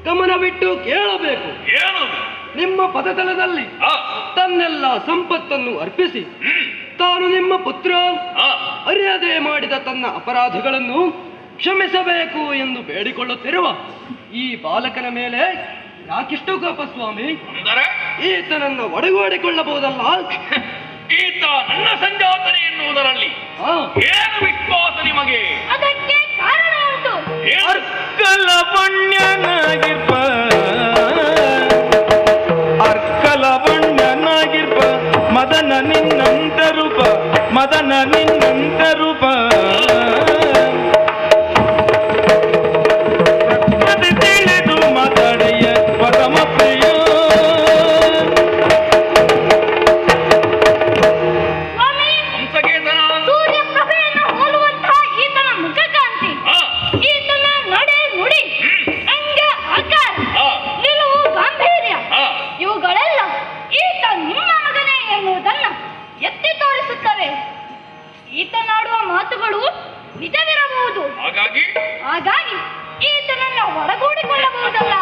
ಗಮನ ಬಿಟ್ಟು ಕೇಳಬೇಕು. ಏನು? ನಿಮ್ಮ ಪದತಲದಲ್ಲಿ ತನ್ನೆಲ್ಲ ಸಂಪತ್ತನ್ನು ಅರ್ಪಿಸಿ ತಾನು ನಿಮ್ಮ ಪುತ್ರ ಅರಿಯದೆ ಮಾಡಿದ ತನ್ನ ಅಪರಾಧಗಳನ್ನು ಕ್ಷಮಿಸಬೇಕು ಎಂದು ಬೇಡಿಕೊಳ್ಳುತ್ತಿರುವ ಈ ಬಾಲಕನ ಮೇಲೆ ಯಾಕಿಷ್ಟು ಕೋಪ ಸ್ವಾಮಿ? ಈತನನ್ನು ಒಡಗೂಡಿಕೊಳ್ಳಬಹುದಲ್ಲ? ಈತ ನನ್ನ ಸಂಜಾತನೆ ಎನ್ನುವುದರಲ್ಲಿ ಏನು ವಿಶ್ವಾಸ ನಿಮಗೆ? ಅದಕ್ಕೆ ಕಾರಣ ಉಂಟು. ಅರ್ಕಲ ಬಣ್ಯನಾಗಿರ್ಪ ಮದನ ನಿನ್ನಂತ ರೂಪ ಮದನ ನಿನ್ನಂತ ರೂಪ ತಿಳಿದು ಮಾತಾಡೆಯ ಪರಮ ಪ್ರಿಯ ಸೂರ್ಯಪ್ರಭೆಯನ್ನು ಹೋಲುವಂತಹ ಈತನ ಮುಖಕಾಂತಿ, ಈತನ ನಡೆ ನುಡಿ, ಅಂಗ ಆಕಾರ, ನಿಲುವು ಗಾಂಭೀರ್ಯ ಇವುಗಳೆಲ್ಲ ಈತ ನಿಮ್ಮ ಮಗನೇ ಎನ್ನುವುದನ್ನು ಎತ್ತಿ ತೋರಿಸುತ್ತವೆ. ಈತನಾಡುವ ಮಾತುಗಳು ನಿಜವಿರಬಹುದು. ಹಾಗಾಗಿ ಈತನನ್ನು ಒಳಗೂಡಿಕೊಳ್ಳಬಹುದಲ್ಲ.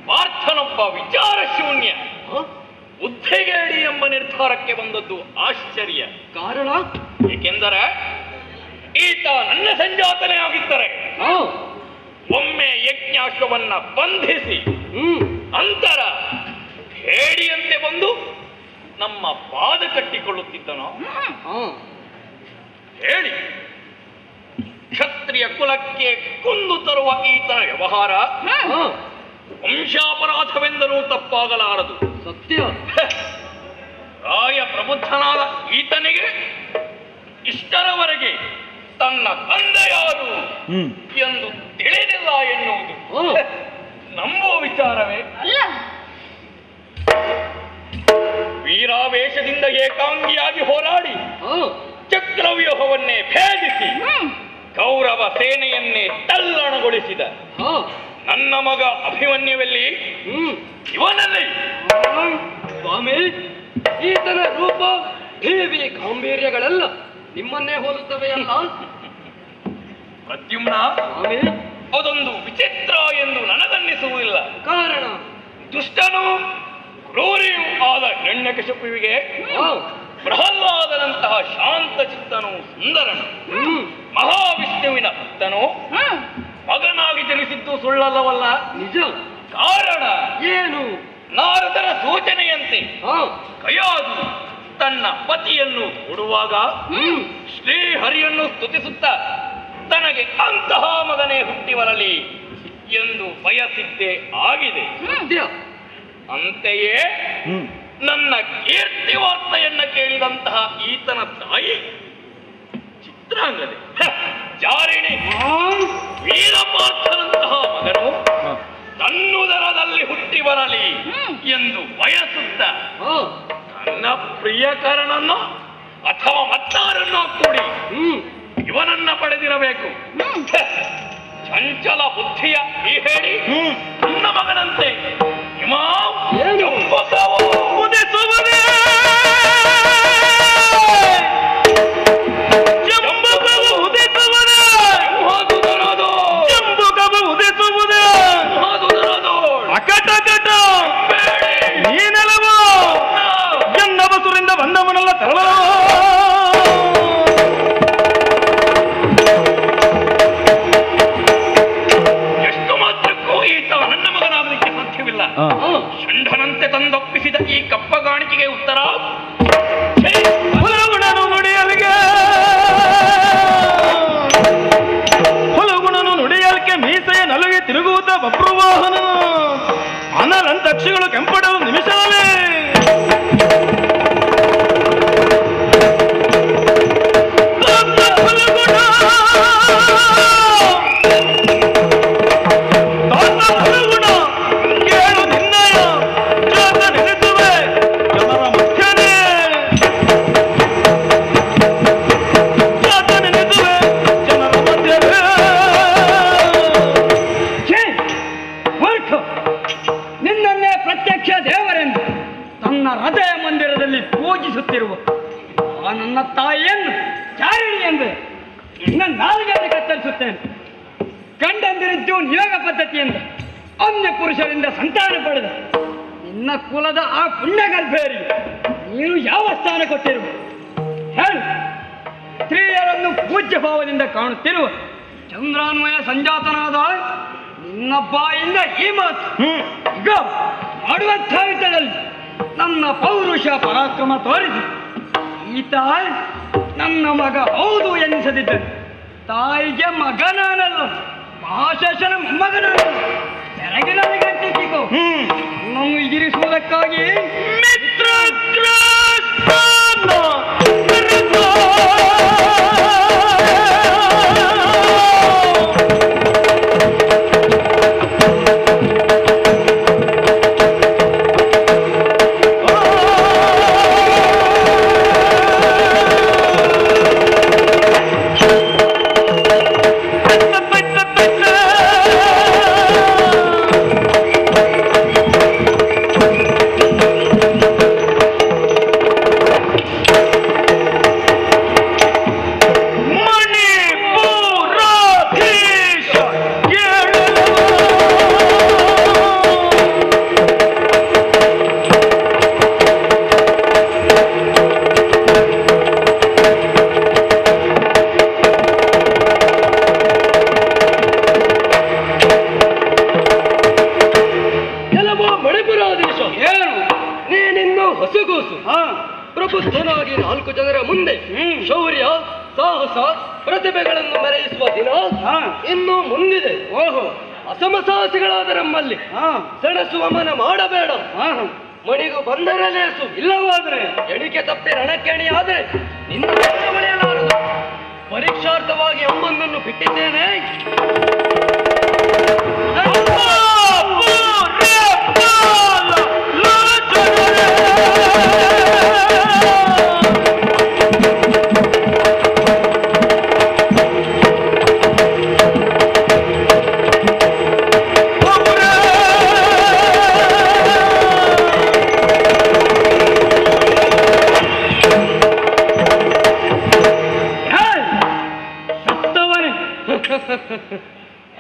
ಪಾರ್ಥನೊಬ್ಬ ವಿಚಾರ ಶೂನ್ಯ ಉದ್ಧೆಗೇಡಿ ಎಂಬ ನಿರ್ಧಾರಕ್ಕೆ ಬಂದದ್ದು ಆಶ್ಚರ್ಯ. ಕಾರಣ ಏಕೆಂದರೆ ಈತ ನನ್ನ ಸಂಜಾತನೆ ಆಗಿದ್ದರೆ ಒಮ್ಮೆ ಯಜ್ಞಾಶ್ವವನ್ನ ಬಂಧಿಸಿ ಅಂತರ ಹೇಡಿಯಂತೆ ಬಂದು ನಮ್ಮ ಪಾದ ಕಟ್ಟಿಕೊಳ್ಳುತ್ತಿದ್ದನೋ ಹೇಳಿ ಕ್ಷತ್ರಿಯ ಕುಲಕ್ಕೆ ಕುಂದು ತರುವ ಈತನ ವ್ಯವಹಾರ ವಂಶಾಪರಾಧವೆಂದರೂ ತಪ್ಪಾಗಲಾರದು. ಸತ್ಯ. ಪ್ರಾಯ ಪ್ರಬುದ್ಧನಾದ ಈತನಿಗೆ ಇಷ್ಟರವರೆಗೆ ತನ್ನ ತಂದೆ ಯಾರು ಎಂದು ತಿಳಿದಿಲ್ಲ ಎನ್ನುವುದು ನಂಬುವ ವಿಚಾರವೇ ಅಲ್ಲ. ವೀರಾವೇಶದಿಂದ ಏಕಾಂಗಿಯಾಗಿ ಹೋರಾಡಿ ಚಕ್ರವ್ಯೂಹವನ್ನೇ ಭೇದಿಸಿ ಕೌರವ ಸೇನೆಯನ್ನೇ ತಲ್ಲಣಗೊಳಿಸಿದ ನನ್ನ ಮಗ ಅಭಿಮನ್ಯುವಲ್ಲಿ ಇವನಲ್ಲಿ ಸ್ವಾಮಿ, ಈತನ ರೂಪ ದೇವಿ ಗಾಂಭೀರ್ಯಗಳೆಲ್ಲ ನಿಮ್ಮನ್ನೇ ಹೋಲುತ್ತವೆ ಅಲ್ಲ ಪ್ರದ್ಯುಮ್ನ? ಸ್ವಾಮಿ, ಅದೊಂದು ವಿಚಿತ್ರ ಎಂದು ನನಗನ್ನಿಸುವುದಿಲ್ಲ. ಕಾರಣ ದುಷ್ಟನು ಕ್ರೂರಿಯೂ ಆದ ಹಿರಣ್ಯಕಶಿಪುವಿಗೆ ಪ್ರಹ್ಲಾದನಂತಹ ಶಾಂತ ಚಿತ್ತನು ಸುಂದರನು ಮಹಾವಿಷ್ಣುವಿನ ಭಕ್ತನು ಮಗನಾಗಿ ಜನಿಸಿದ್ದು ಸುಳ್ಳಲ್ಲವಲ್ಲ. ನಿಜ. ಕಾರಣ ಏನು? ನಾರದರ ಸೂಚನೆಯಂತೆ ಕಯಾದು ತನ್ನ ಪತಿಯನ್ನು ಕೊಡುವಾಗ ಶ್ರೀಹರಿಯನ್ನು ಸ್ತುತಿಸುತ್ತ ತನಗೆ ಅಂತಹ ಮಗನೇ ಹುಟ್ಟಿ ಬರಲಿ ಎಂದು ಬಯಸಿದ್ದೇ ಆಗಿದೆ. ಅಂತೆಯೇ ನನ್ನ ಕೀರ್ತಿ ವಾರ್ತೆಯನ್ನ ಕೇಳಿದಂತಹ ಈತನ ತಾಯಿ ಚಿತ್ರಾಂಗದೆ ಜಾರಿಣಿ ವೀರಪಾರ್ಥನಂತಹ ಮಗನು ತನ್ನುದರದಲ್ಲಿ ಹುಟ್ಟಿ ಬರಲಿ ಎಂದು ಬಯಸುತ್ತ ನನ್ನ ಪ್ರಿಯಕರನನ್ನು ಅಥವಾ ಮತ್ತಾರನ್ನೋ ಕೂಡಿ ಇವನನ್ನ ಪಡೆದಿರಬೇಕು. ಚಂಚಲ ಬುದ್ಧಿಯ ಈ ಹೇಳಿ ನನ್ನ ಮಗನಂತೆ ಎನ್ನಬಸುರಿಂದ ಬಂದವನಲ್ಲ ತರಳ ಷಂಢನಂತೆ ತಂದೊಪ್ಪಿಸಿದ ಈ ಕಪ್ಪಗಾಣಿಕೆಗೆ ಉತ್ತರ ಹುಲಗುಣನು ನುಡಿಯಲ್ಕೆ ಮೀಸೆಯ ನಲುಗೆ ತಿರುಗುವುದ ಬಪ್ರುವಾಹನ ಅನಲಂತಕ್ಷಿಗಳು ಕೆಂಪಡಲು ನಿಮಿಷವೇ ಹೃದಯ ಮಂದಿರದಲ್ಲಿ ಪೂಜಿಸುತ್ತಿರುವ ಆ ನನ್ನ ತಾಯಿಯನ್ನು ಚಾರಿಣಿ ಎಂದು ನನ್ನ ನಾಲಿಗೆಯಲ್ಲಿ ಕತ್ತರಿಸುತ್ತೇನೆ. ಗಂಡಂದಿರಿದ್ದು ನಿಯೋಗ ಪದ್ಧತಿಯಿಂದ ಅನ್ಯ ಪುರುಷರಿಂದ ಸಂತಾನ ಪಡೆದ ನಿನ್ನ ಕುಲದ ಆ ಪುಣ್ಯಗರ್ಭೇರಿ ನೀನು ಯಾವ ಸ್ಥಾನ ಕೊಟ್ಟಿರುವ ಹೇಳು. ಸ್ತ್ರೀಯರನ್ನು ಪೂಜ್ಯ ಭಾವದಿಂದ ಕಾಣುತ್ತಿರುವ ಚಂದ್ರಾನ್ವಯ ಸಂಜಾತನಾದ ನಿನ್ನ ಬಾಯಿಂದ ಈ ಮಾತು ಈಗ ಮಾಡುವಂಥ ಯುದ್ಧದಲ್ಲಿ ನನ್ನ ಪೌರುಷ ಪರಾಕ್ರಮ ತೋರಿಸಿ ಈತ ನನ್ನ ಮಗ ಹೌದು ಎನಿಸದಿದ್ದರೆ ತಾಯಿಗೆ ಮಗನಾನಲ್ಲ ಮಹಾಶೇಷನ ಮೊಮ್ಮಗನಲ್ಲ ಬೆಳಗಿನಲ್ಲಿ ಗಂಟಿಸಿಕೋ ನನ್ನು ಇರಿಸುವುದಕ್ಕಾಗಿ ಮಿತ್ರ ಪ್ರಬುದ್ಧನಾಗಿ 4 ಜನರ ಮುಂದೆ ಶೌರ್ಯ ಸಾಹಸ ಪ್ರತಿಭೆಗಳನ್ನು ಮೆರೆಯಿಸುವ ದಿನ ಇನ್ನು ಮುಂದಿದೆ. ಓಹೋ, ಅಸಮಸಾಹಸಿಗಳಾದ ನಮ್ಮಲ್ಲಿ ಸೆಣಸುವ ಮನ ಮಾಡಬೇಡ. ಮಣಿಗೂ ಬಂದರೆ ಲೇಸು, ಇಲ್ಲವಾದ್ರೆ ಎಣಿಕೆ ತಪ್ಪಿ ರಣಕೆಣಿ ಆದರೆ ನಿನ್ನ ಬಳಿಯಲಾರದು. ಪರೀಕ್ಷಾರ್ಥವಾಗಿ ಅಮ್ಮನನ್ನು ಬಿಟ್ಟಿದ್ದೇನೆ.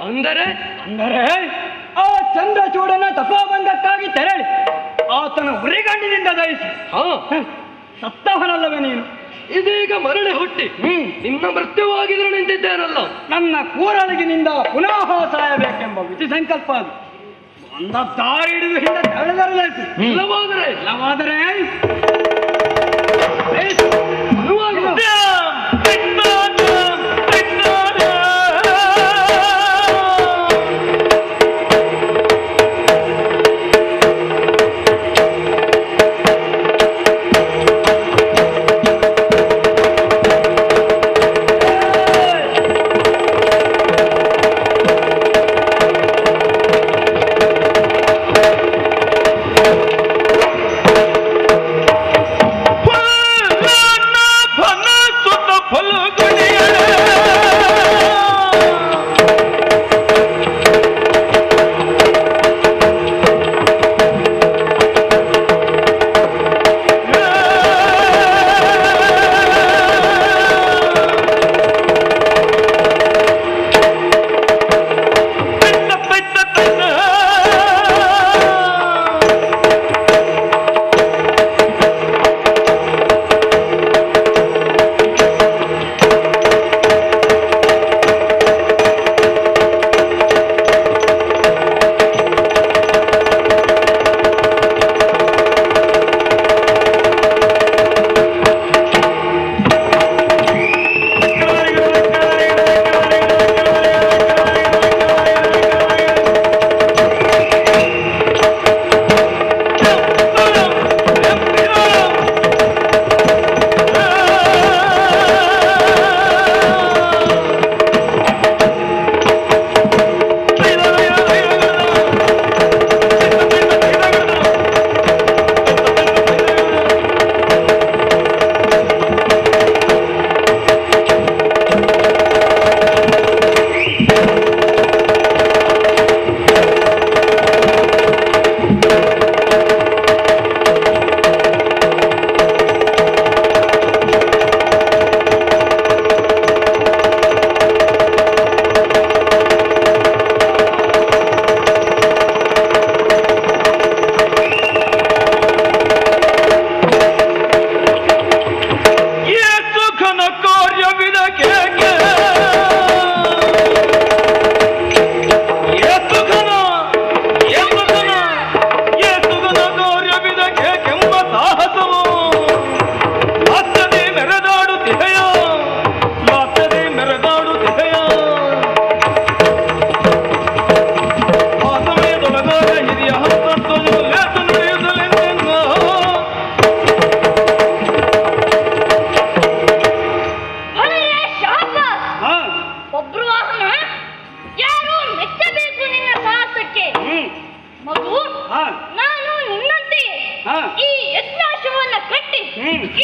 ಅಂದರೆ ಅಂದರೆ ಆ ಚಂದ್ರಚೂಡನ ತಪೋಭಂಗಕ್ಕಾಗಿ ತೆರಳಿ ಆತನ ಉರಿಗಣ್ಣಿನಿಂದ ದಯಿಸಿ ಸತ್ತವನಲ್ಲವೇ ನೀನು? ಇದೀಗ ಮರಳಿ ಹುಟ್ಟಿ ನಿನ್ನ ಮೃತ್ಯುವಾಗಿದ್ರೆ ನಿಂತಿದ್ದೇನಲ್ಲ. ನನ್ನ ಕೂರಳಿಗಿನಿಂದ ಪುನಃ ಸಾಯಬೇಕೆಂಬ ವಿಧಿ ಸಂಕಲ್ಪ ಅದು. ಒಂದ ದಾರಿ ಹಿಡಿದು ಹಿಂದೆ ತೆರಳಿದರಲಾಯ್ತು. ಇಲ್ಲವಾದರೆ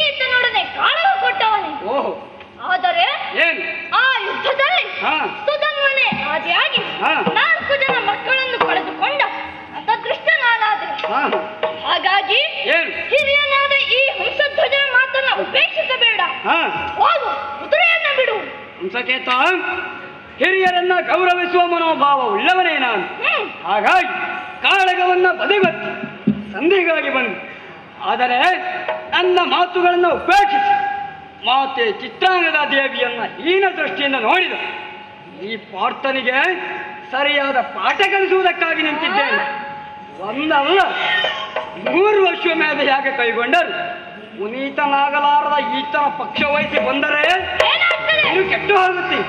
ಈತನೊಡನೆ ಕಾಳಗ ಕೊಟ್ಟವನೇ. ಆದರೆ ಆ ಯುದ್ಧದಲ್ಲಿ ಸುಧನ್ವನೇ ಆದಿಯಾಗಿ 4 ಜನ ಮಕ್ಕಳನ್ನು ಕಳೆದುಕೊಂಡ ಅದೃಷ್ಟ ನಾನಾದೆ. ಹಾಗಾಗಿ ಹಿರಿಯನಾದ ಈ ಹಂಸಧ್ವಜನ ಮಾತನ್ನ ಉಪೇಕ್ಷಿಸಬೇಡ. ಹೋಗು, ಕುದುರೆಯನ್ನ ಬಿಡು. ಹಂಸಕೇತ, ಹಿರಿಯರನ್ನ ಗೌರವಿಸುವ ಮನೋಭಾವ ಉಳ್ಳವನೇ ನಾನು. ಹಾಗಾಗಿ ಕಾಳಗವನ್ನ ಬದಿಗೊತ್ತಿ ಸಂಧಿಗಾಗಿ ಬಂದು, ಆದರೆ ನನ್ನ ಮಾತುಗಳನ್ನು ಉಪೇಕ್ಷಿಸಿ ಮಾತೆ ಚಿತ್ರಾಂಗದ ದೇವಿಯನ್ನ ಹೀನ ದೃಷ್ಟಿಯಿಂದ ನೋಡಿದ ಈ ಪಾರ್ಥನಿಗೆ ಸರಿಯಾದ ಪಾಠ ಕಲಿಸುವುದಕ್ಕಾಗಿ ನಿಂತಿದ್ದೇನೆ. ಒಂದಲ್ಲ 3 ಅಶ್ವಮೇಧೆಯಾಗಿ ಕೈಗೊಂಡರು ಪುನೀತನಾಗಲಾರದ ಈತನ ಪಕ್ಷ ವಹಿಸಿ ಬಂದರೆ ನೀನು ಕೆಟ್ಟು ಹೋಗುತ್ತಿ.